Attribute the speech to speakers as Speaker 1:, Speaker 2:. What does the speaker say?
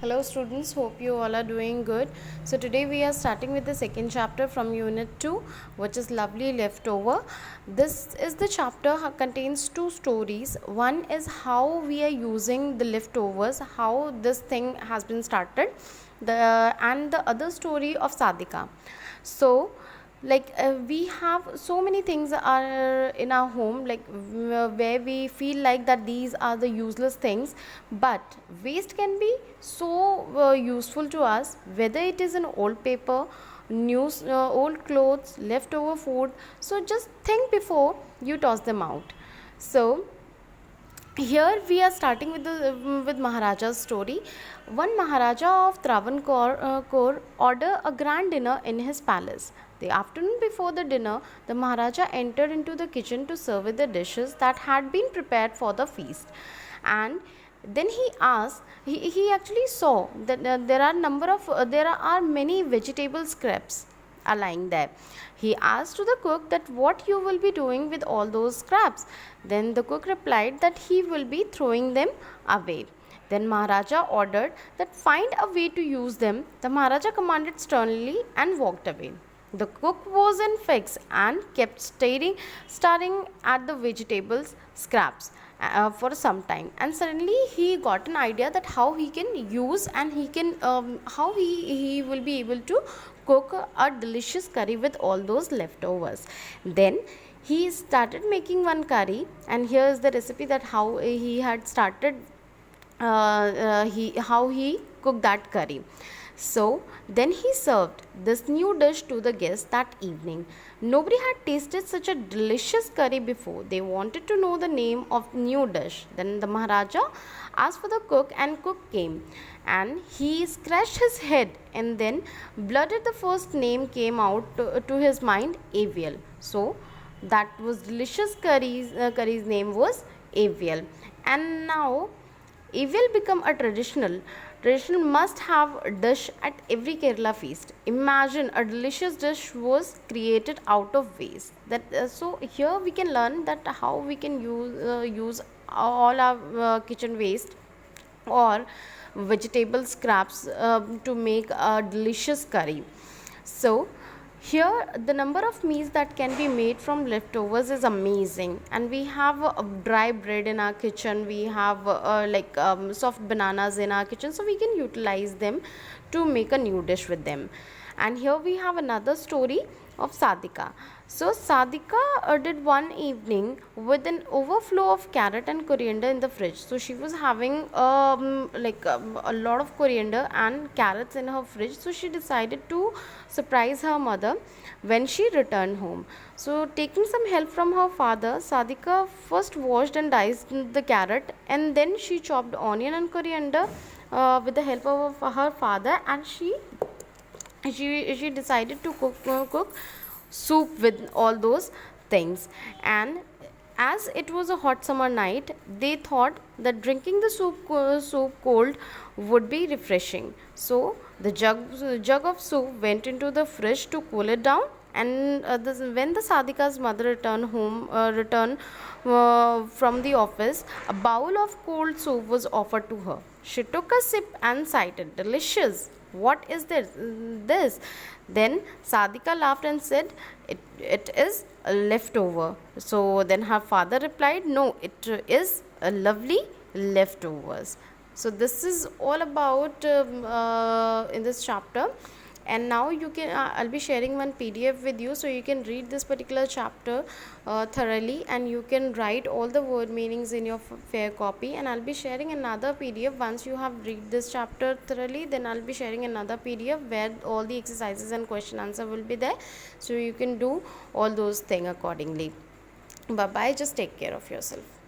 Speaker 1: Hello students, hope you all are doing good. So today we are starting with the second chapter from unit 2, which is Lovely Leftover. This is the chapter contains two stories. One is how we are using the leftovers, how this thing has been started, and the other story of Sadika. So we have so many things are in our home, where we feel like that these are the useless things, but waste can be so useful to us, whether it is an old paper, news, old clothes, leftover food. So just think before you toss them out. So here we are starting with Maharaja's story. One Maharaja of Travancore ordered a grand dinner in his palace. The afternoon before the dinner, the Maharaja entered into the kitchen to serve the dishes that had been prepared for the feast. And then he actually saw that there are many vegetable scraps are lying there. He asked to the cook that what you will be doing with all those scraps. Then the cook replied that he will be throwing them away. Then Maharaja ordered that find a way to use them. The Maharaja commanded sternly and walked away. The cook was in fix and kept staring at the vegetables scraps for some time, and suddenly he got an idea that how he can use and how he will be able to cook a delicious curry with all those leftovers. Then he started making one curry, and here is the recipe that how he had started how he cooked that curry. So then he served this new dish to the guests that evening. Nobody had tasted such a delicious curry before. They wanted to know the name of new dish. Then the Maharaja asked for the cook, and cook came, and he scratched his head, and then blurted the first name came out to his mind, Avial. So that was delicious curry's name was Avial. And now Avial become a traditional must have dish at every Kerala feast. Imagine a delicious dish was created out of waste. So here we can learn that how we can use all our kitchen waste or vegetable scraps to make a delicious curry. So here the number of meals that can be made from leftovers is amazing, and we have dry bread in our kitchen, we have soft bananas in our kitchen, so we can utilize them to make a new dish with them. And here we have another story of Sadika. So Sadika did one evening with an overflow of carrot and coriander in the fridge. So she was having a lot of coriander and carrots in her fridge. So she decided to surprise her mother when she returned home. So taking some help from her father, Sadika first washed and diced the carrot, and then she chopped onion and coriander with the help of her father, and she decided to cook soup with all those things. And as it was a hot summer night, they thought that drinking the soup cold would be refreshing. So the jug of soup went into the fridge to cool it down. And when the Sadika's mother returned from the office, a bowl of cold soup was offered to her. She took a sip and cited, "Delicious! What is this?" Then Sadika laughed and said, it is a leftover. So then her father replied, "No, it is a lovely leftovers." So this is all about in this chapter. And now you can I'll be sharing one PDF with you, so you can read this particular chapter thoroughly, and you can write all the word meanings in your fair copy. And I'll be sharing another PDF once you have read this chapter thoroughly. Then I'll be sharing another PDF where all the exercises and question answer will be there, so you can do all those things accordingly. Bye bye, just take care of yourself.